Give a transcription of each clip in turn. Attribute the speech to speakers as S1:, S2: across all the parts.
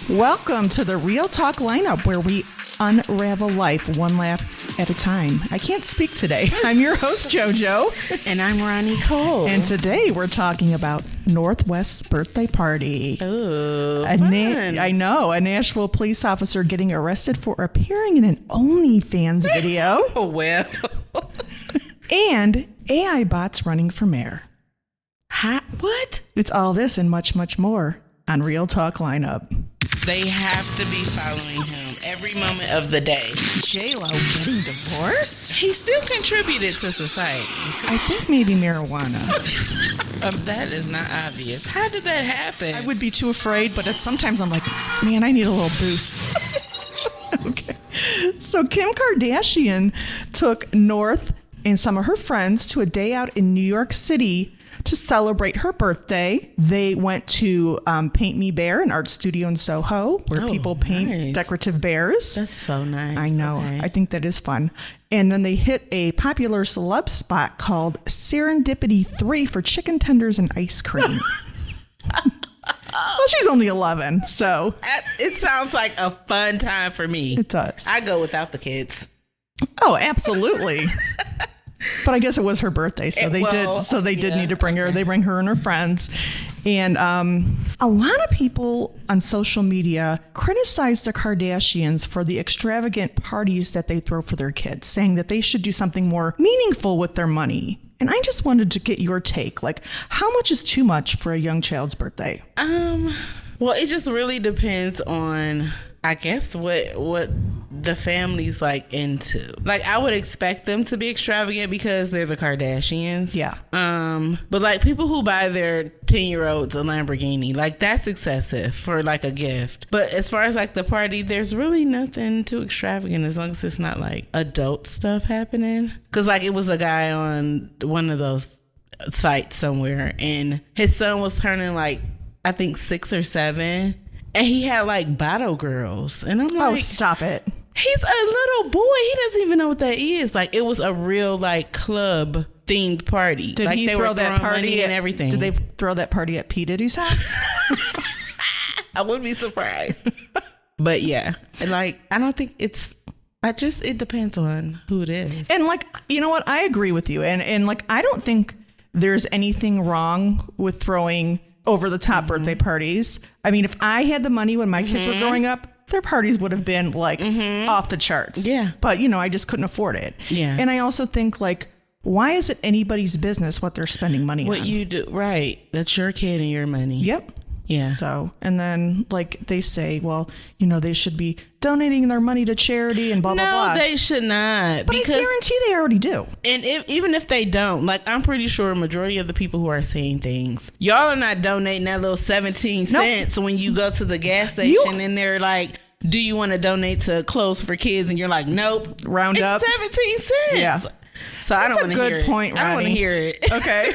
S1: Welcome to the Real Talk lineup, where we unravel life one laugh at a time. I can't speak today. I'm your host, Jojo.
S2: And I'm RonniCole.
S1: And today we're talking about Northwest's birthday party.
S2: Oh, fun.
S1: I know. A Nashville police officer getting arrested for appearing in an OnlyFans video.
S2: Oh, well.
S1: And AI bots running for mayor.
S2: What?
S1: It's all this and much, much more on Real Talk lineup.
S2: They have to be following him every moment of the day.
S1: J-Lo getting divorced?
S2: He still contributed to society.
S1: I think maybe marijuana.
S2: That is not obvious. How did that happen?
S1: I would be too afraid, but sometimes I'm like, man, I need a little boost. Okay. So Kim Kardashian took North and some of her friends to a day out in New York City to celebrate her birthday. They went to Paint Me Bear, an art studio in Soho, where people paint decorative bears.
S2: That's so nice.
S1: I know. Okay. I think that is fun. And then they hit a popular celeb spot called Serendipity 3 for chicken tenders and ice cream. Well, she's only 11, so.
S2: It sounds like a fun time for me.
S1: It does.
S2: I go without the kids.
S1: Oh, absolutely. But I guess it was her birthday, so they did need to bring her. They bring her and her friends. And a lot of people on social media criticize the Kardashians for the extravagant parties that they throw for their kids, saying that they should do something more meaningful with their money. And I just wanted to get your take. Like, how much is too much for a young child's birthday?
S2: Well, it just really depends on, I guess, what the family's like into. Like, I would expect them to be extravagant because they're the Kardashians.
S1: Yeah.
S2: But like people who buy their 10-year-olds a Lamborghini, like that's excessive for like a gift. But as far as like the party, there's really nothing too extravagant as long as it's not like adult stuff happening. Cause like it was a guy on one of those sites somewhere, and his son was turning like, I think 6 or 7. And he had like bottle girls. And I'm like,
S1: oh, stop it.
S2: He's a little boy. He doesn't even know what that is. Like, it was a real like club themed party.
S1: Did
S2: like,
S1: he throw that party
S2: and everything?
S1: Did they throw that party at P. Diddy's house?
S2: I wouldn't be surprised. But yeah. And like, I don't think it depends on who it is.
S1: And like, you know what? I agree with you. And like, I don't think there's anything wrong with throwing over the top birthday parties. I mean, if I had the money when my kids were growing up, their parties would have been like off the charts.
S2: Yeah.
S1: But, you know, I just couldn't afford it.
S2: Yeah.
S1: And I also think, like, why is it anybody's business what they're spending money on?
S2: What you do, right. That's your kid and your money.
S1: Yep.
S2: Yeah.
S1: So, and then like they say, well, you know, they should be donating their money to charity and blah, blah, blah.
S2: No, they should not.
S1: But
S2: because,
S1: I guarantee they already do.
S2: And even if they don't, like, I'm pretty sure a majority of the people who are saying things, y'all are not donating that little 17 cents when you go to the gas station and they're like, do you want to donate to clothes for kids? And you're like, nope.
S1: Round up.
S2: 17 cents.
S1: Yeah.
S2: So I don't want to hear it.
S1: That's a good point, Ronnie.
S2: I don't want to hear it.
S1: Okay.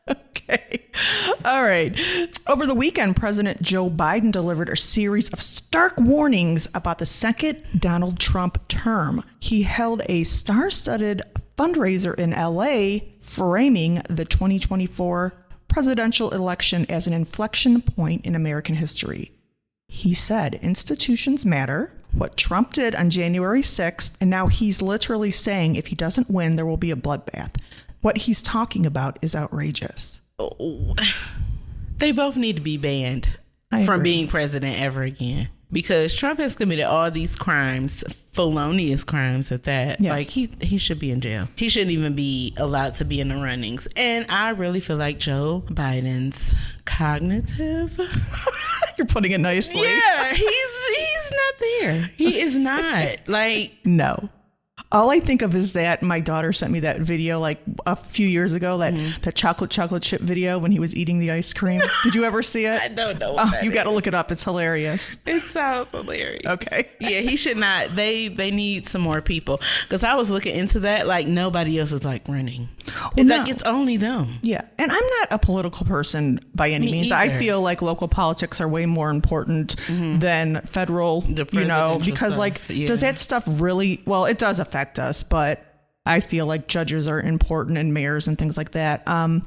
S1: Okay. All right. Over the weekend, President Joe Biden delivered a series of stark warnings about the second Donald Trump term. He held a star-studded fundraiser in LA, framing the 2024 presidential election as an inflection point in American history. He said institutions matter, what Trump did on January 6th, and now he's literally saying if he doesn't win, there will be a bloodbath. What he's talking about is outrageous.
S2: Oh, they both need to be banned from being president ever again, because Trump has committed all these crimes, felonious crimes at that.
S1: Yes.
S2: Like he should be in jail. He shouldn't even be allowed to be in the runnings. And I really feel like Joe Biden's cognitive.
S1: You're putting it nicely.
S2: Yeah, he's not there. He is not. Like,
S1: no. All I think of is that my daughter sent me that video like a few years ago, that chocolate chip video when he was eating the ice cream. Did you ever see it?
S2: I don't know what that
S1: you got to
S2: is.
S1: look it up. It's hilarious.
S2: It sounds hilarious.
S1: Okay.
S2: Yeah, he should not. They need some more people, because I was looking into that. Like, nobody else is like running. Like, it's only them.
S1: Yeah. And I'm not a political person by any means.
S2: Either.
S1: I feel like local politics are way more important than federal, you know, because stuff. Does that stuff really, well, it does affect us, but I feel like judges are important and mayors and things like that.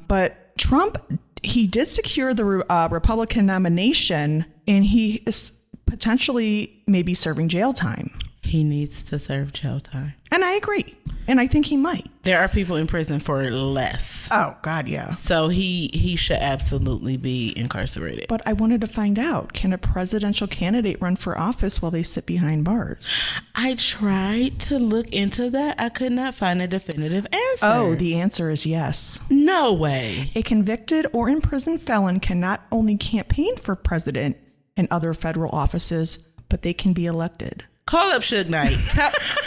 S1: But Trump, he did secure the Republican nomination and he is potentially maybe serving jail time.
S2: He needs to serve jail time.
S1: And I agree. And I think he might.
S2: There are people in prison for less.
S1: Oh, God, yeah.
S2: So he should absolutely be incarcerated.
S1: But I wanted to find out, can a presidential candidate run for office while they sit behind bars?
S2: I tried to look into that. I could not find a definitive answer.
S1: Oh, the answer is yes.
S2: No way.
S1: A convicted or imprisoned felon can not only campaign for president and other federal offices, but they can be elected.
S2: Call up Suge Knight.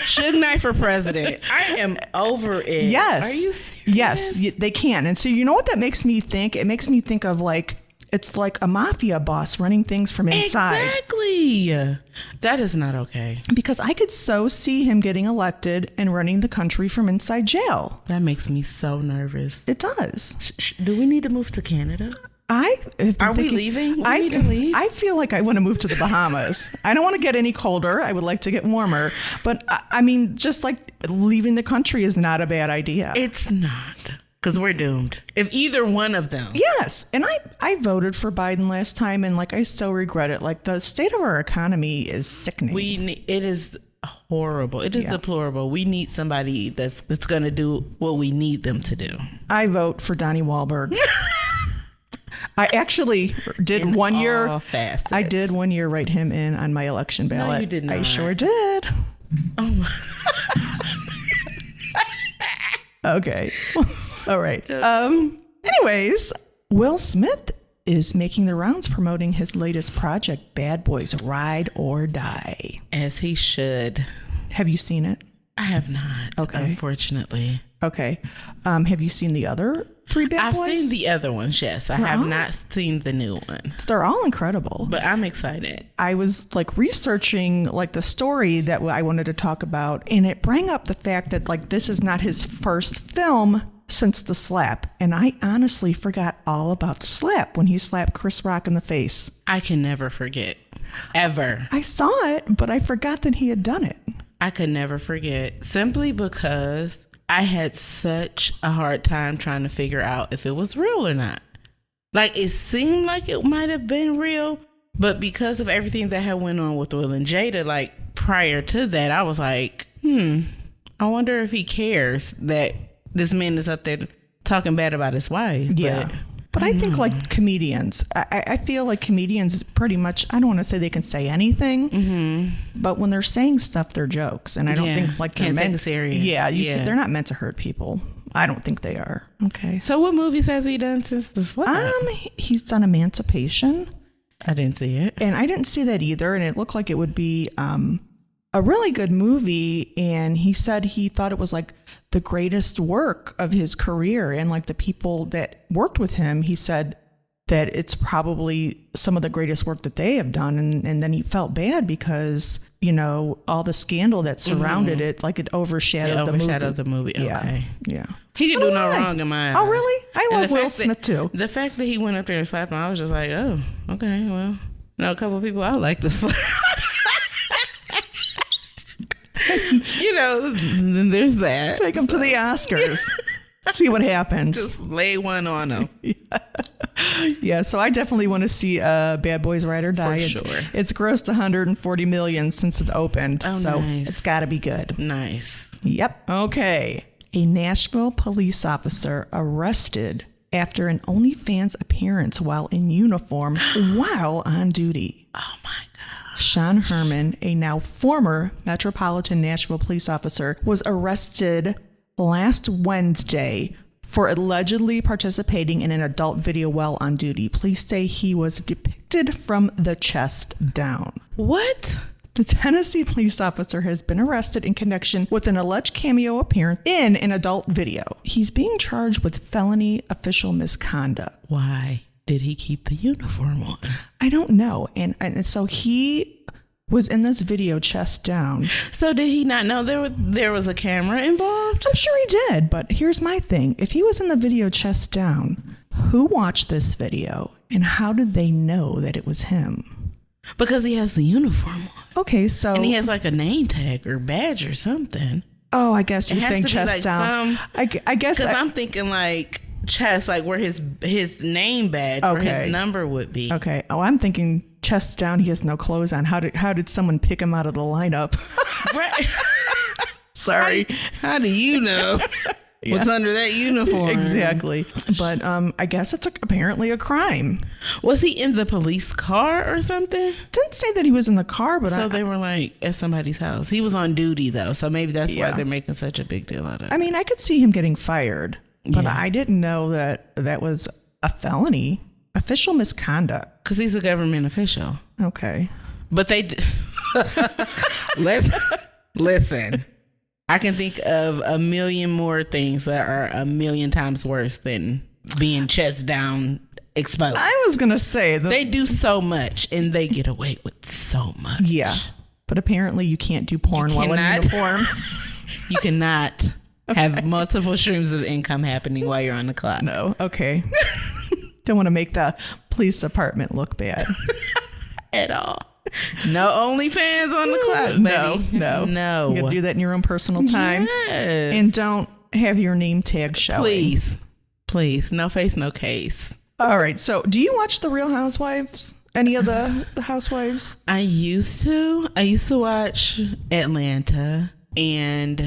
S2: Suge Knight for president. I am over it.
S1: Yes.
S2: Are you serious?
S1: Yes, they can. And so you know what that makes me think? It makes me think of it's like a mafia boss running things from inside.
S2: Exactly. That is not okay.
S1: Because I could so see him getting elected and running the country from inside jail.
S2: That makes me so nervous.
S1: It does.
S2: Do we need to move to Canada?
S1: Are
S2: we leaving? We need to leave?
S1: I feel like I want to move to the Bahamas. I don't want to get any colder. I would like to get warmer. But I mean, just like leaving the country is not a bad idea.
S2: It's not. Because we're doomed. If either one of them.
S1: Yes. And I voted for Biden last time, and I still regret it. The state of our economy is sickening.
S2: It is horrible. It is deplorable. We need somebody that's going to do what we need them to do.
S1: I vote for Donnie Wahlberg. I actually did
S2: In
S1: 1 year.
S2: all facets.
S1: I did 1 year write him in on my election ballot.
S2: No, you did not.
S1: I sure did.
S2: Oh my.
S1: Okay. All right. Anyways, Will Smith is making the rounds promoting his latest project, Bad Boys Ride or Die.
S2: As he should.
S1: Have you seen it?
S2: I have not. Okay. Unfortunately.
S1: Okay. Have you seen the other 3 Bad Boys?
S2: I've seen the other ones, yes. I have not seen the new one.
S1: They're all incredible.
S2: But I'm excited.
S1: I was researching the story that I wanted to talk about, and it brought up the fact that this is not his first film since The Slap. And I honestly forgot all about The Slap when he slapped Chris Rock in the face.
S2: I can never forget. Ever.
S1: I saw it, but I forgot that he had done it.
S2: I could never forget, simply because I had such a hard time trying to figure out if it was real or not. It seemed like it might have been real, but because of everything that had went on with Will and Jada, prior to that, I was like, I wonder if he cares that this man is up there talking bad about his wife.
S1: Yeah. But I think comedians, I feel like comedians pretty much, I don't want to say they can say anything, but when they're saying stuff, they're jokes. And I don't think
S2: can't take it serious.
S1: Yeah, they're not meant to hurt people. I don't think they are. Okay.
S2: So what movies has he done since The Slap?
S1: He's done Emancipation.
S2: I didn't see it.
S1: And I didn't see that either. And it looked like it would be a really good movie. And he said he thought it was the greatest work of his career. And the people that worked with him, he said that it's probably some of the greatest work that they have done. And then he felt bad because, all the scandal that surrounded it, it overshadowed
S2: the movie. Okay.
S1: Yeah.
S2: He can do no wrong in my eyes.
S1: Oh, really? I love Will Smith too.
S2: The fact that he went up there and slapped him, I was just like, oh, okay, well, a couple of people I like to slap. Then there's that.
S1: Take him to the Oscars. See what happens.
S2: Just lay one on him.
S1: Yeah, so I definitely want to see Bad Boys Ride or Die.
S2: For sure.
S1: It's grossed 140 million since it opened, so
S2: nice.
S1: It's got to be good.
S2: Nice.
S1: Yep. Okay. A Nashville police officer arrested after an OnlyFans appearance while in uniform while on duty.
S2: Oh my God.
S1: Sean Herman, a now former Metropolitan Nashville police officer, was arrested last Wednesday for allegedly participating in an adult video while on duty. Police say he was depicted from the chest down.
S2: What?
S1: The Tennessee police officer has been arrested in connection with an alleged cameo appearance in an adult video. He's being charged with felony official misconduct.
S2: Why did he keep the uniform on?
S1: I don't know. And so he was in this video chest down.
S2: So did he not know there was a camera involved?
S1: I'm sure he did, but here's my thing. If he was in the video chest down, who watched this video and how did they know that it was him?
S2: Because he has the uniform on.
S1: Okay, so...
S2: And he has a name tag or badge or something.
S1: Oh, I guess you're saying chest down. I guess...
S2: Because I'm thinking chest, like where his name badge or his number would be.
S1: Okay. Oh, I'm thinking chest down. He has no clothes on. How did someone pick him out of the lineup?
S2: Right.
S1: Sorry.
S2: How do you know what's under that uniform?
S1: Exactly. But I guess it's apparently a crime.
S2: Was he in the police car or something?
S1: Didn't say that he was in the car, but
S2: so they were like at somebody's house. He was on duty though, so maybe that's why they're making such a big deal out of it.
S1: I mean, I could see him getting fired, but I didn't know that was a felony. Official misconduct.
S2: Because he's a government official.
S1: Okay.
S2: But they... Listen. I can think of a million more things that are a million times worse than being chest down exposed.
S1: I was going to say...
S2: They do so much, and they get away with so much.
S1: Yeah. But apparently you can't do porn while in uniform.
S2: You cannot have multiple streams of income happening while you're on the clock.
S1: No. Okay. Don't want to make the police department look bad.
S2: At all. No OnlyFans on the clock, baby. No.
S1: You gotta do that in your own personal time.
S2: Yes.
S1: And don't have your name tag showing.
S2: Please. No face, no case.
S1: All right. So do you watch The Real Housewives? Any of the housewives?
S2: I used to watch Atlanta and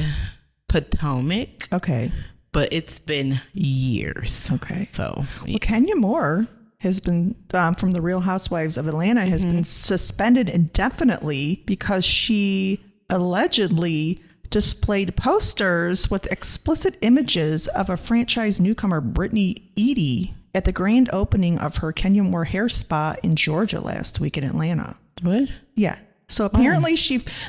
S2: Potomac.
S1: Okay.
S2: But it's been years.
S1: Okay.
S2: So,
S1: well, Kenya Moore has been, from The Real Housewives of Atlanta, has been suspended indefinitely because she allegedly displayed posters with explicit images of a franchise newcomer, Brittany Eady, at the grand opening of her Kenya Moore hair spa in Georgia last week in Atlanta.
S2: What?
S1: Yeah. So apparently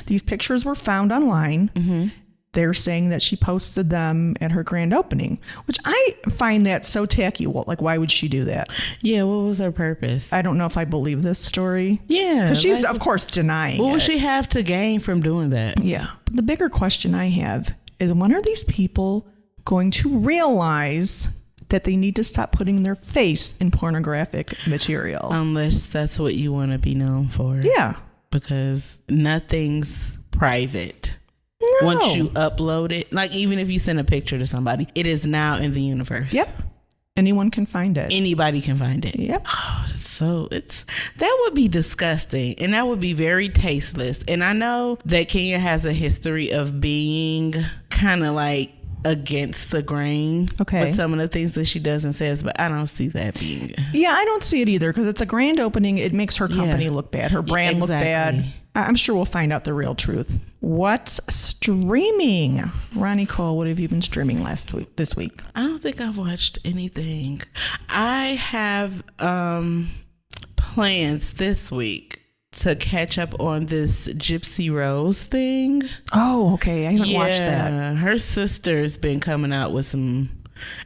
S1: these pictures were found online. Mm-hmm. They're saying that she posted them at her grand opening, which I find that so tacky. Well, like, why would she do that?
S2: Yeah, what was her purpose?
S1: I don't know if I believe this story.
S2: Yeah.
S1: Because she's, of course, denying
S2: What
S1: it.
S2: would she have to gain from doing that?
S1: Yeah. But the bigger question I have is, when are these people going to realize that they need to stop putting their face in pornographic material?
S2: Unless that's what you want to be known for.
S1: Yeah.
S2: Because nothing's private.
S1: No.
S2: Once you upload it, like even if you send a picture to somebody, it is now in the universe.
S1: Yep. Anyone can find it.
S2: Anybody can find it.
S1: Yep.
S2: Oh, that would be disgusting, and that would be very tasteless. And I know that Kenya has a history of being kind of like against the grain with some of the things that she does and says, but I don't see that being.
S1: Yeah, I don't see it either, because it's a grand opening. It makes her company look bad, her brand look bad. I'm sure we'll find out the real truth. What's streaming? RonniCole, what have you been streaming this week?
S2: I don't think I've watched anything. I have plans this week to catch up on this Gypsy Rose thing.
S1: Oh, okay. I haven't watched that.
S2: Her sister's been coming out with some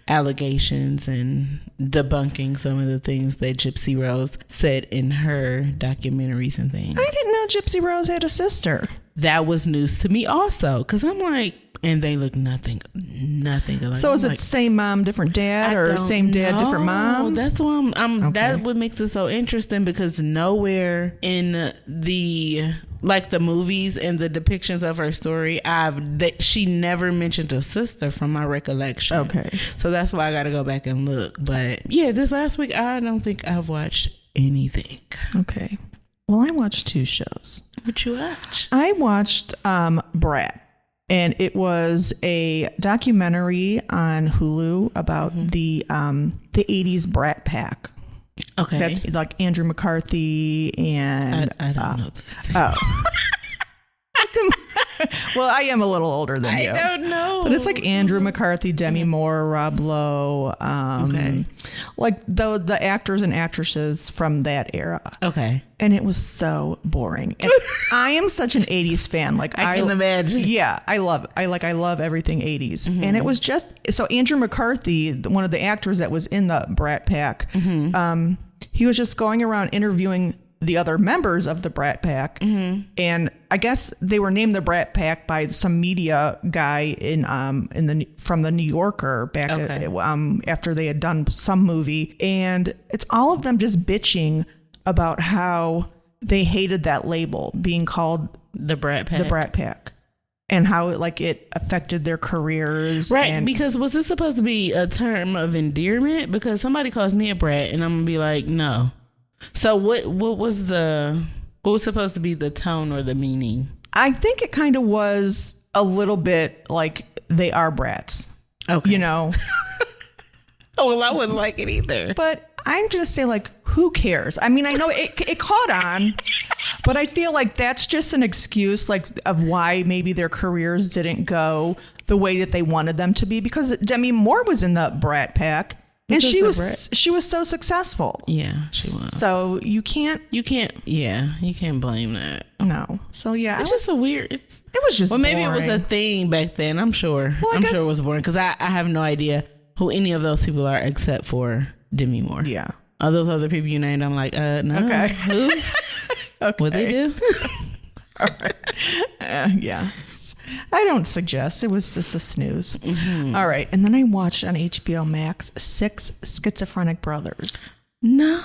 S2: allegations and debunking some of the things that Gypsy Rose said in her documentaries and things.
S1: I didn't know Gypsy Rose had a sister.
S2: That was news to me also, because I'm like, and they look nothing alike.
S1: So is it same mom, different dad, or same dad, different mom?
S2: That's why that what makes it so interesting, because nowhere in the movies and the depictions of her story, she never mentioned a sister from my recollection.
S1: Okay.
S2: So that's why I got to go back and look. But yeah, this last week, I don't think I've watched anything.
S1: Okay. Well, I watched 2 shows.
S2: What you watch?
S1: I watched Brat. And it was a documentary on Hulu about the 80s Brat Pack.
S2: Okay.
S1: That's like Andrew McCarthy and...
S2: I don't know this.
S1: Oh. Well, I am a little older than you.
S2: I don't know.
S1: But it's like Andrew McCarthy, Demi Moore, Rob Lowe. Like the actors and actresses from that era.
S2: Okay.
S1: And it was so boring. And I am such an 80s fan. Like
S2: I can imagine.
S1: Yeah, I love everything 80s. And it was just so Andrew McCarthy, one of the actors that was in the Brat Pack, he was just going around interviewing the other members of the Brat Pack, and I guess they were named the Brat Pack by some media guy from the New Yorker back after they had done some movie, and it's all of them just bitching about how they hated that label being called
S2: the Brat Pack.
S1: The Brat Pack. and how it affected their careers.
S2: Right,
S1: and
S2: because was this supposed to be a term of endearment? Because somebody calls me a brat and I'm gonna be like, no. So what was supposed to be the tone or the meaning?
S1: I think it kind of was a little bit like they are brats.
S2: Okay.
S1: You know?
S2: Oh, well, I wouldn't like it either.
S1: But I'm just saying, like, who cares? I mean, I know it caught on, but I feel like that's just an excuse, like, of why maybe their careers didn't go the way that they wanted them to be. Because Demi Moore was in the Brat Pack, and she was so successful.
S2: Yeah, she was.
S1: So you can't
S2: blame that.
S1: No. So yeah,
S2: it's just a weird. It
S1: was just
S2: maybe
S1: boring.
S2: it was a thing back then. I'm sure.
S1: Well,
S2: I'm sure it was boring because I have no idea who any of those people are except for Demi Moore.
S1: Yeah.
S2: All those other people you named, I'm like, no.
S1: Okay.
S2: Who?
S1: Okay.
S2: What they do?
S1: All right. Yeah. I don't suggest. It was just a snooze. Mm-hmm. All right. And then I watched on HBO Max 6 Schizophrenic Brothers.
S2: No.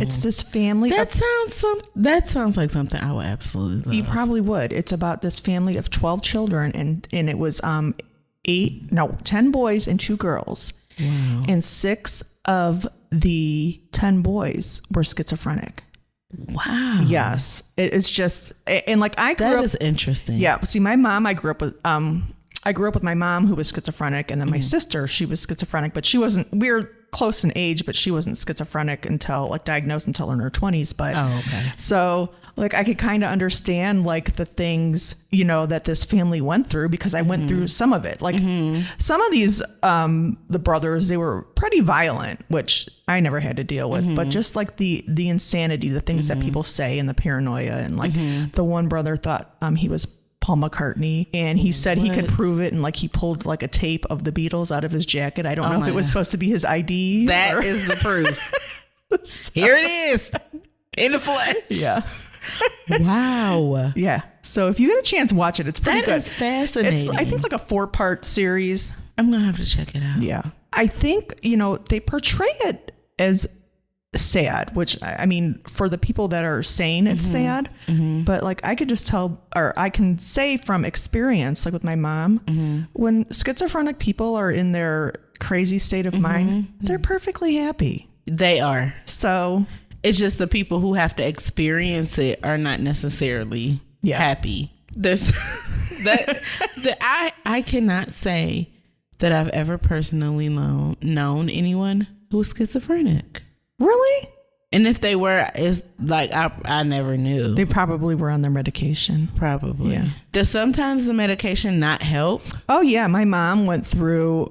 S1: It's this family.
S2: That sounds like something I would absolutely love.
S1: You probably would. It's about this family of 12 children, and it was 10 boys and 2 girls.
S2: Wow.
S1: And 6 of the 10 boys were schizophrenic.
S2: Wow.
S1: Yes. It's just, and like I grew up. That
S2: is interesting.
S1: Yeah. See, my mom, I grew up with my mom who was schizophrenic, and then my sister, she was schizophrenic, but she wasn't, we were close in age, but she wasn't schizophrenic until diagnosed until in her 20s. But
S2: okay.
S1: So like I could kind of understand like the things, that this family went through, because I went through some of it. Like some of these, the brothers, they were pretty violent, which I never had to deal with, but just like the insanity, the things that people say, and the paranoia, and like the one brother thought he was Paul McCartney, and he said he could prove it, and like he pulled like a tape of the Beatles out of his jacket. I don't know if it was supposed to be his ID.
S2: That is the proof. Here it is in the flesh.
S1: Yeah.
S2: Wow.
S1: Yeah. So if you get a chance, watch it. It's pretty good.
S2: That is fascinating.
S1: It's, I think, like a 4-part series.
S2: I'm gonna have to check it out.
S1: Yeah. I think, they portray it as sad, which I mean, for the people that are saying it's sad, but like I could just tell, or I can say from experience, like with my mom, when schizophrenic people are in their crazy state of mind, they're perfectly happy.
S2: They are.
S1: So
S2: it's just the people who have to experience it are not necessarily happy. There's I cannot say that I've ever personally known anyone who was schizophrenic.
S1: Really?
S2: And if they were, it's like I never knew.
S1: They probably were on their medication.
S2: Probably.
S1: Yeah.
S2: Does sometimes the medication not help?
S1: Oh yeah, my mom went through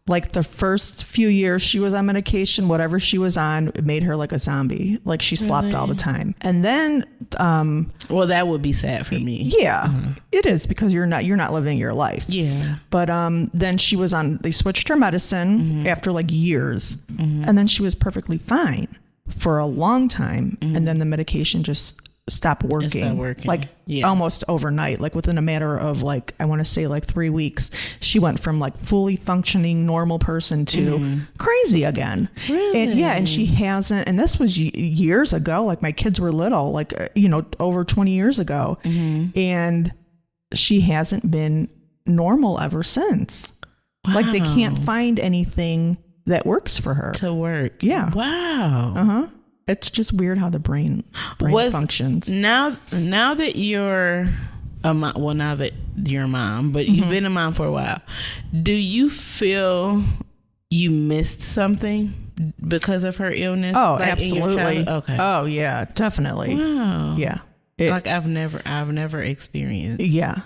S1: like the first few years she was on medication, whatever she was on, it made her like a zombie. Like she slept all the time. And then
S2: well, that would be sad for me.
S1: Yeah. It is, because you're not living your life.
S2: Yeah.
S1: But then she was they switched her medicine after like years. And then she was perfectly fine for a long time. And then the medication just stopped working. Like almost overnight, like within a matter of like, I want to say like 3 weeks, she went from like fully functioning normal person to crazy again.
S2: Really?
S1: And she hasn't, and this was years ago, like my kids were little, like, over 20 years ago. And she hasn't been normal ever since.
S2: Wow.
S1: Like they can't find anything that works for her.
S2: To work.
S1: Yeah.
S2: Wow.
S1: It's just weird how the brain functions.
S2: Now that you're a mom, well, now that you're a mom, but you've been a mom for a while, do you feel you missed something because of her illness?
S1: Oh,
S2: like
S1: absolutely.
S2: Okay.
S1: Oh yeah, definitely.
S2: Wow.
S1: Yeah.
S2: Like I've never experienced.
S1: Yeah.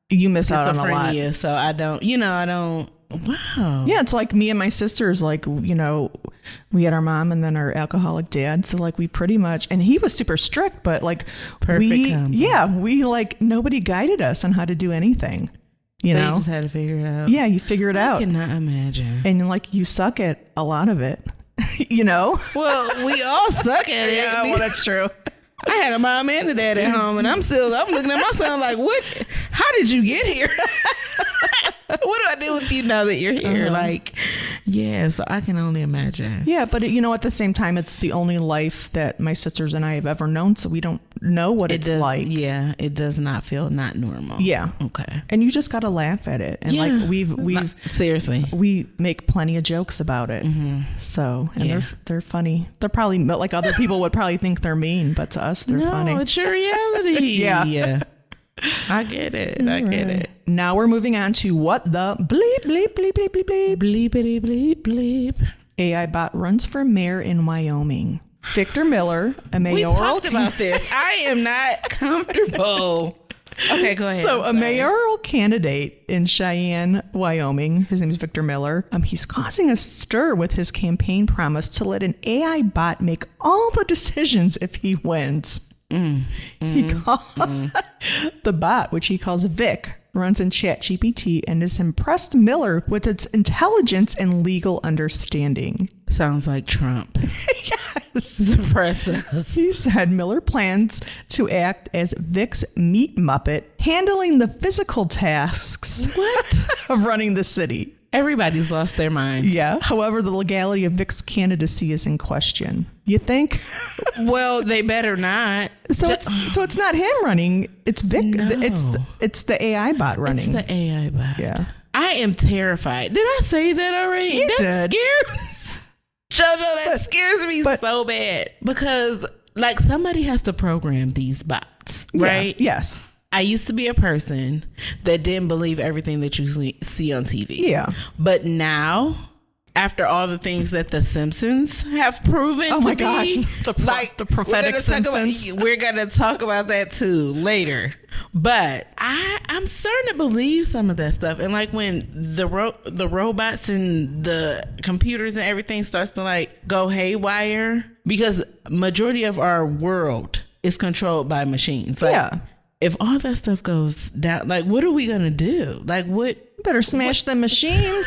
S1: You miss out on a lot.
S2: So I don't. Wow.
S1: Yeah, it's like me and my sisters, like, we had our mom and then our alcoholic dad. So like we pretty much, and he was super strict, but like we like nobody guided us on how to do anything. You know,
S2: you just had to figure it out.
S1: Yeah, you figure it out.
S2: I cannot imagine.
S1: And like you suck at a lot of it,
S2: Well, we all suck at it.
S1: Yeah, well, that's true.
S2: I had a mom and a dad at home, and I'm looking at my son like, what? How did you get here? What do I do with you now that you're here? Like, yeah, so I can only imagine.
S1: Yeah, but at the same time, it's the only life that my sisters and I have ever known, so we don't know what it's like.
S2: Yeah, it does not feel not normal.
S1: Yeah.
S2: Okay.
S1: And you just got to laugh at it. And like we've
S2: seriously,
S1: we make plenty of jokes about it. So, and they're funny. They're probably, like, other people would probably think they're mean, but to us, they're funny.
S2: No, it's your reality.
S1: Yeah.
S2: I get it. I get it.
S1: Now we're moving on to what the bleep, bleep, bleep, bleep, bleep, bleep.
S2: Bleepity bleep bleep.
S1: AI bot runs for mayor in Wyoming. Victor Miller, a mayoral...
S2: We talked about this. I am not comfortable. Okay, go ahead.
S1: So a mayoral candidate in Cheyenne, Wyoming, his name is Victor Miller. He's causing a stir with his campaign promise to let an AI bot make all the decisions if he wins. The bot, which he calls Vic, runs in ChatGPT and has impressed Miller with its intelligence and legal understanding.
S2: Sounds like Trump.
S1: Yes.
S2: Impress us.
S1: He said Miller plans to act as Vic's meat muppet, handling the physical tasks of running the city.
S2: Everybody's lost their minds.
S1: Yeah. However, the legality of Vic's candidacy is in question. You think?
S2: Well, they better not.
S1: So it's not him running. It's Vic.
S2: No.
S1: It's the AI bot running.
S2: It's the AI bot.
S1: Yeah.
S2: I am terrified. Did I say that already?
S1: You
S2: that
S1: did.
S2: scares Jojo, that scares me so bad. Because, like, somebody has to program these bots, right?
S1: Yeah. Yes.
S2: I used to be a person that didn't believe everything that you see on TV.
S1: Yeah.
S2: But now, after all the things that The Simpsons have proven
S1: Oh
S2: to
S1: my
S2: be,
S1: gosh. The prophetic Simpsons.
S2: We're going to talk about that too later. But I'm starting to believe some of that stuff. And like when the robots and the computers and everything starts to like go haywire, because majority of our world is controlled by machines. Like,
S1: yeah.
S2: If all that stuff goes down, like, what are we going to do? Like, what?
S1: You better smash the machines.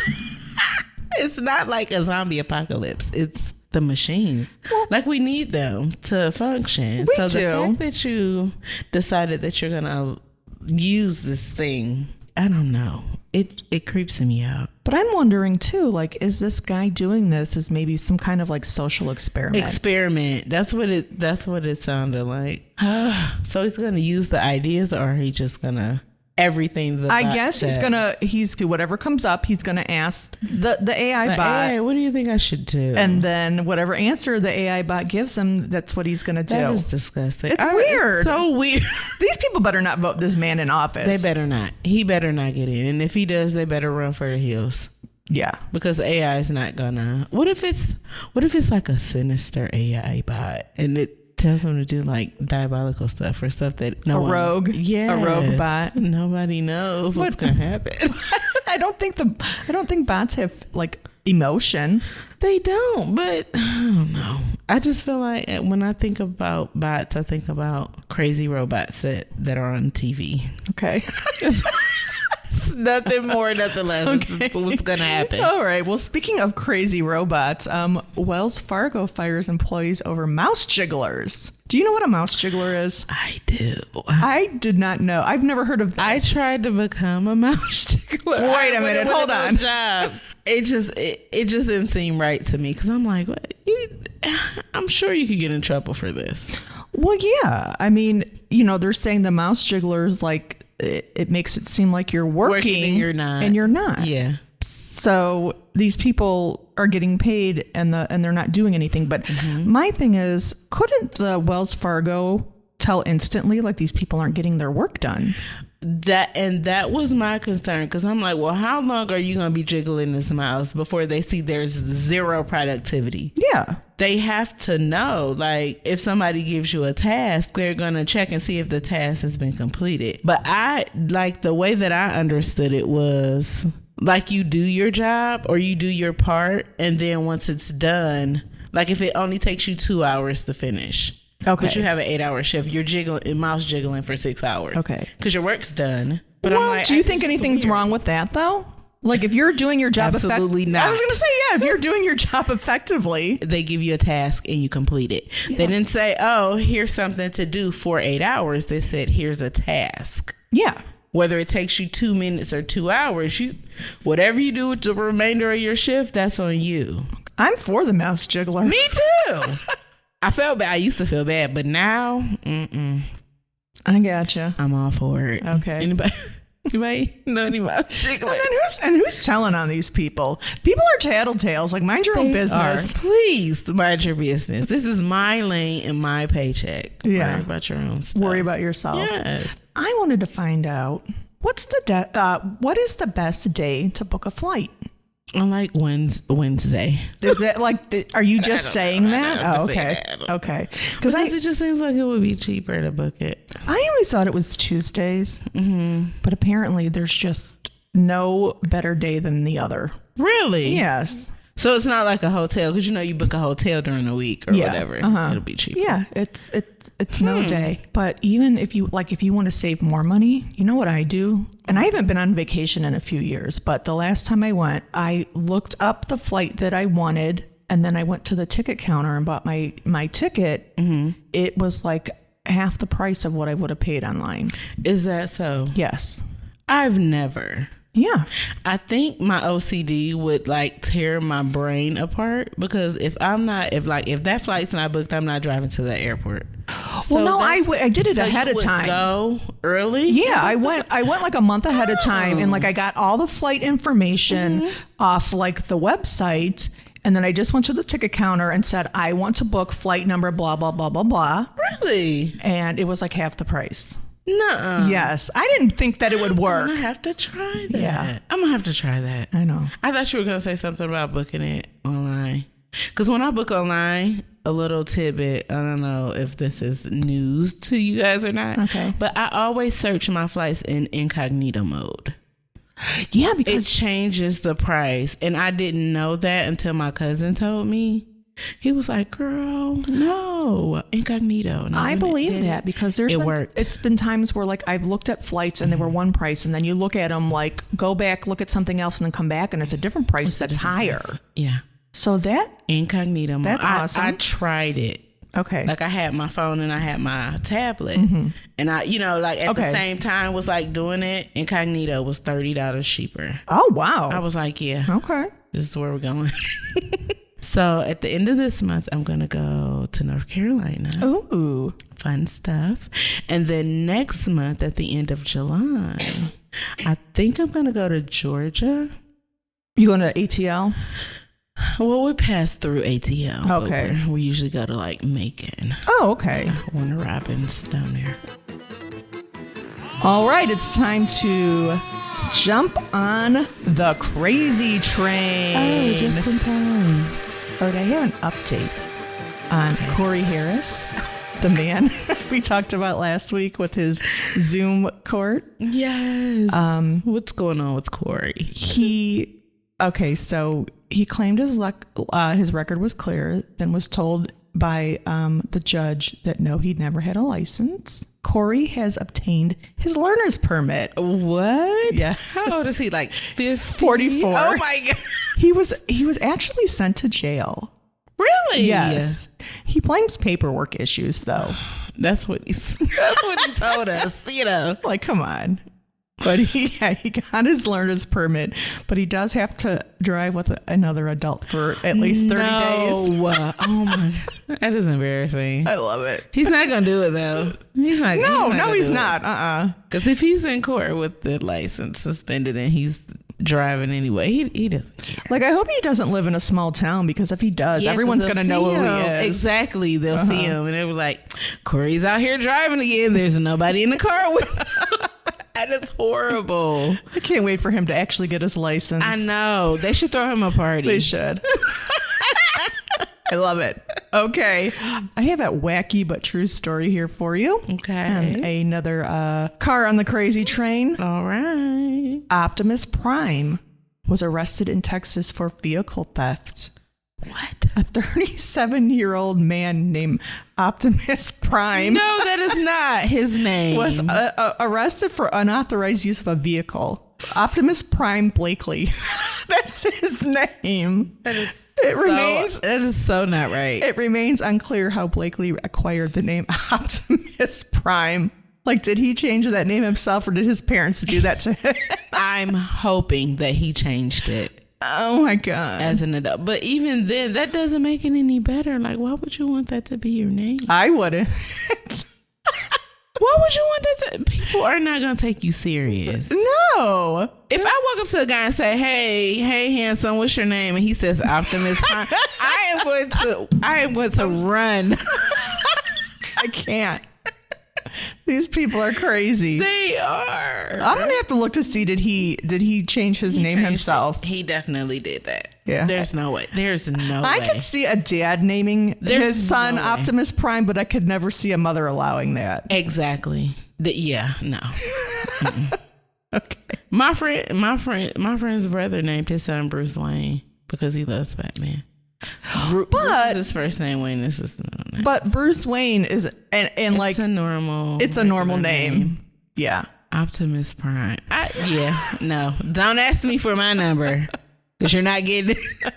S2: It's not like a zombie apocalypse. It's the machines. Like, we need them to function.
S1: We
S2: so
S1: do.
S2: The fact that you decided that you're going to use this thing, I don't know. It creeps me out.
S1: But I'm wondering too, like, is this guy doing this as maybe some kind of like social experiment?
S2: That's what it sounded like. So he's gonna use the ideas, or he just gonna everything the
S1: I
S2: bot
S1: guess
S2: says?
S1: he's whatever comes up, he's gonna ask the AI bot.
S2: Hey, what do you think I should do?
S1: And then whatever answer the AI bot gives him, that's what he's gonna do.
S2: That is disgusting.
S1: It's weird.
S2: It's so weird.
S1: These people better not vote this man in office.
S2: They better not. He better not get in. And if he does, they better run for the hills.
S1: Yeah.
S2: Because AI is not gonna. What if it's like a sinister AI bot and it tells them to do like diabolical stuff or stuff that
S1: a rogue bot.
S2: Nobody knows what's gonna happen.
S1: I don't think bots have like emotion.
S2: They don't, but I don't know. I just feel like when I think about bots, I think about crazy robots that are on TV.
S1: Okay.
S2: Nothing more, nothing less.
S1: Okay.
S2: What's gonna happen?
S1: All right. Well, speaking of crazy robots, Wells Fargo fires employees over mouse jigglers. Do you know what a mouse jiggler is?
S2: I do.
S1: I did not know. I've never heard of this.
S2: I tried to become a mouse jiggler.
S1: Wait a minute. Hold on.
S2: Jobs. It just didn't seem right to me because I'm like, what? I'm sure you could get in trouble for this.
S1: Well, yeah. I mean, they're saying the mouse jigglers, like, it makes it seem like you're working
S2: and you're not.
S1: And you're not.
S2: Yeah.
S1: So these people are getting paid and they're not doing anything. But my thing is, couldn't Wells Fargo tell instantly, like, these people aren't getting their work done?
S2: That was my concern, because I'm like, well, how long are you going to be jiggling this mouse before they see there's zero productivity?
S1: Yeah.
S2: They have to know, like, if somebody gives you a task, they're going to check and see if the task has been completed. But the way that I understood it was, like, you do your job or you do your part, and then once it's done, like, if it only takes you 2 hours to finish. Okay. But you have an 8-hour shift. You're mouse jiggling for 6 hours.
S1: Okay.
S2: Because your work's done. But
S1: well,
S2: I'm like,
S1: do you think anything's wrong with that, though? Like if you're doing your job
S2: Absolutely not.
S1: I was going to say, yeah, if you're doing your job effectively.
S2: They give you a task and you complete it. Yeah. They didn't say, oh, here's something to do for 8 hours. They said, here's a task.
S1: Yeah.
S2: Whether it takes you 2 minutes or 2 hours, whatever you do with the remainder of your shift, that's on you. I'm
S1: for the mouse jiggler.
S2: Me too. I felt bad. I used to feel bad, but now,
S1: I gotcha.
S2: I'm all for it.
S1: Okay.
S2: Anybody know any mouse jigglers?
S1: And who's telling on these people? People are tattletales. Like, mind your own business.
S2: Please mind your business. This is my lane and my paycheck.
S1: Yeah.
S2: Worry about your own stuff.
S1: Worry about yourself.
S2: Yes.
S1: I wanted to find out what is the best day to book a flight?
S2: I like Wednesday.
S1: Is it like? Are you just saying that?
S2: Oh,
S1: okay. Okay.
S2: Because it just seems like it would be cheaper to book it.
S1: I always thought it was Tuesdays, but apparently there's just no better day than the other.
S2: Really?
S1: Yes.
S2: So it's not like a hotel, because you book a hotel during the week or whatever. It'll be cheaper.
S1: Yeah, it's no day. But even if you want to save more money, you know what I do? And I haven't been on vacation in a few years, but the last time I went, I looked up the flight that I wanted, and then I went to the ticket counter and bought my ticket. It was like half the price of what I would have paid online.
S2: Is that so?
S1: Yes.
S2: I've never.
S1: Yeah.
S2: I think my OCD would tear my brain apart, because if that flight's not booked, I'm not driving to the airport.
S1: Well, no, I did it ahead of time.
S2: Go early?
S1: Yeah, I went like a month ahead of time, and I got all the flight information off the website, and then I just went to the ticket counter and said, I want to book flight number blah blah blah blah blah.
S2: Really?
S1: And it was like half the price.
S2: No.
S1: Yes. I didn't think that it would work.
S2: I'm going to have to try that.
S1: Yeah.
S2: I'm going to have to try that.
S1: I know.
S2: I thought you were going to say something about booking it online. Because when I book online, a little tidbit, I don't know if this is news to you guys or not.
S1: Okay.
S2: But I always search my flights in incognito mode.
S1: Yeah, because
S2: it changes the price. And I didn't know that until my cousin told me. He was like, girl, no, incognito. And
S1: I believe that, because it's been times where I've looked at flights and they were one price, and then you look at them, go back, look at something else, and then come back and it's a different price that's higher.
S2: Price. Yeah.
S1: So that
S2: incognito.
S1: That's awesome.
S2: I tried it.
S1: Okay.
S2: I had my phone and I had my tablet, and I, at the same time was doing it. Incognito was $30 cheaper.
S1: Oh, wow.
S2: I was like, yeah.
S1: Okay.
S2: This is where we're going. So at the end of this month, I'm going to go to North Carolina.
S1: Ooh.
S2: Fun stuff. And then next month, at the end of July, I think I'm going to go to Georgia.
S1: You going to ATL?
S2: Well, we pass through ATL.
S1: Okay.
S2: We usually go to Macon.
S1: Oh, okay.
S2: Warner Robins down there.
S1: All right. It's time to jump on the crazy train.
S2: Oh, just in time.
S1: All right, I have an update on Corey Harris, the man we talked about last week with his Zoom court.
S2: Yes. What's going on with Corey?
S1: So he claimed his record was clear, then was told by the judge that no, he'd never had a license. Corey has obtained his learner's permit.
S2: What?
S1: Yeah.
S2: How old is he? 50?
S1: 44.
S2: Oh my God.
S1: He was actually sent to jail.
S2: Really?
S1: Yes. He blames paperwork issues, though.
S2: That's what he told us,
S1: Come on. But he got his learner's permit, but he does have to drive with another adult for at least 30 days.
S2: Oh my, that is embarrassing.
S1: I love it.
S2: He's not going to do it though. He's not.
S1: He's not.
S2: Because if he's in court with the license suspended and he's driving anyway, he doesn't care.
S1: I hope he doesn't live in a small town, because if he does, everyone's going to know who he is.
S2: Exactly. They'll see him and they'll be like, Corey's out here driving again. There's nobody in the car with him. That is horrible.
S1: I can't wait for him to actually get his license.
S2: I know. They should throw him a party.
S1: They should. I love it. Okay. I have a wacky but true story here for you.
S2: Okay.
S1: And another car on the crazy train.
S2: All right.
S1: Optimus Prime was arrested in Texas for vehicle theft.
S2: What?
S1: A 37-year-old man named Optimus Prime.
S2: No, that is not his name.
S1: Was arrested for unauthorized use of a vehicle. Optimus Prime Blakely. That's his name.
S2: That is
S1: It
S2: so not right.
S1: It remains unclear how Blakely acquired the name Optimus Prime. Like, did he change that name himself, or did his parents do that to him?
S2: I'm hoping that he changed it.
S1: Oh my God.
S2: As an adult. But even then, that doesn't make it any better. Like, why would you want that to be your name?
S1: I wouldn't.
S2: Why would you want that? People are not going to take you serious.
S1: No.
S2: If I walk up to a guy and say, hey, handsome, what's your name? And he says Optimus Prime, I am going to run.
S1: I can't. These people are crazy.
S2: They are.
S1: I'm gonna have to look to see, did he change his name himself?
S2: He definitely did that.
S1: Yeah.
S2: There's no way.
S1: I could see a dad naming his son Optimus Prime, but I could never see a mother allowing that.
S2: Exactly. No.
S1: Okay.
S2: My friend's brother named his son Bruce Wayne because he loves Batman. Bruce is his first name. Wayne is his name.
S1: But Bruce Wayne is and like
S2: it's a normal name.
S1: Yeah.
S2: Optimus Prime. No. Don't ask me for my number because you're not getting it.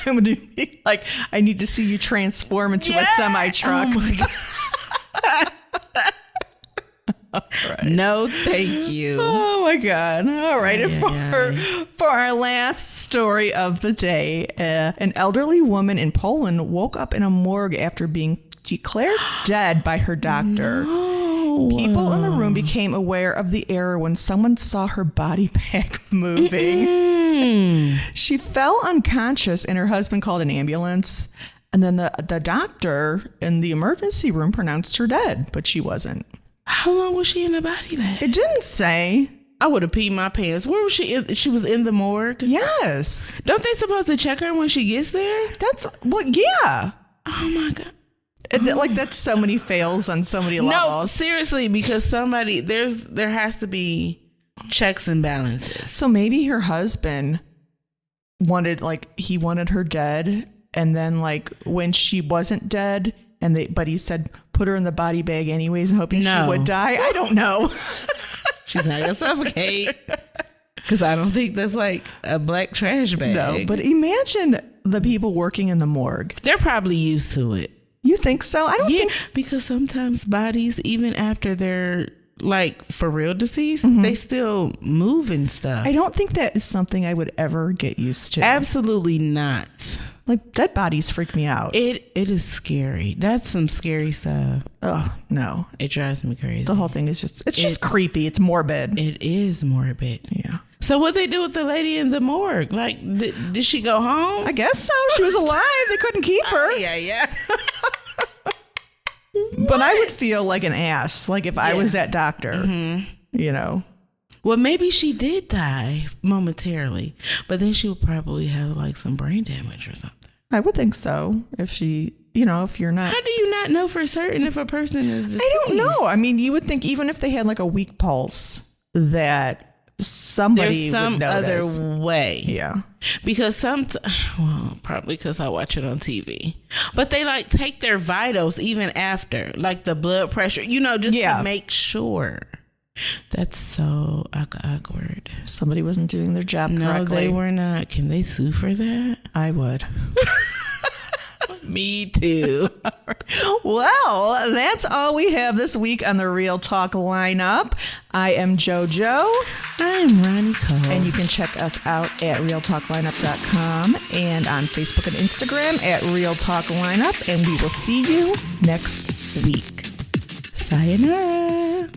S1: I'm gonna be like, I need to see you transform into a semi truck.
S2: Oh my God. Right. No, thank you.
S1: Oh my God. All right. For our last story of the day, an elderly woman in Poland woke up in a morgue after being declared dead by her doctor.
S2: No.
S1: People in the room became aware of the error when someone saw her body bag moving. She fell unconscious and her husband called an ambulance. And then the doctor in the emergency room pronounced her dead, but she wasn't.
S2: How long was she in the body bag?
S1: It didn't say.
S2: I would have peed my pants. Where was she? She was in the morgue?
S1: Yes.
S2: Don't they supposed to check her when she gets there?
S1: Yeah.
S2: Oh my God.
S1: Like, that's so many fails on so many levels.
S2: No, seriously, because there has to be checks and balances.
S1: So maybe her husband wanted her dead, and then like when she wasn't dead, but he said put her in the body bag anyways, hoping she would die. I don't know.
S2: She's not gonna suffocate. Because I don't think that's like a black trash bag.
S1: No, but imagine the people working in the morgue.
S2: They're probably used to it.
S1: You think so? I don't think.
S2: Because sometimes bodies, even after they're like for real deceased, they still move and stuff.
S1: I don't think that is something I would ever get used to.
S2: Absolutely not.
S1: Like, dead bodies freak me out.
S2: It is scary. That's some scary stuff.
S1: Oh, no.
S2: It drives me crazy.
S1: The whole thing is just creepy. It's morbid.
S2: It is morbid.
S1: Yeah.
S2: So what they do with the lady in the morgue? Like, did she go home?
S1: I guess so. She was alive. They couldn't keep her.
S2: Yeah.
S1: But I would feel like an ass. Like, if I was that doctor, you know.
S2: Well, maybe she did die momentarily, but then she would probably have like some brain damage or something.
S1: I would think so. If you're not.
S2: How do you not know for certain if a person is deceased?
S1: I don't know. I mean, you would think even if they had like a weak pulse that somebody
S2: There's some
S1: would notice.
S2: other way.
S1: Yeah.
S2: Because probably because I watch it on TV. But they like take their vitals even after, like the blood pressure, just to make sure. That's so awkward.
S1: Somebody wasn't doing their job correctly.
S2: No, they were not. Can they sue for that?
S1: I would.
S2: Me too.
S1: Well, that's all we have this week on the Real Talk lineup. I am Jojo.
S2: I'm RonniCole.
S1: And you can check us out at realtalklineup.com and on Facebook and Instagram at Real Talk Lineup. And we will see you next week.
S2: Sayonara.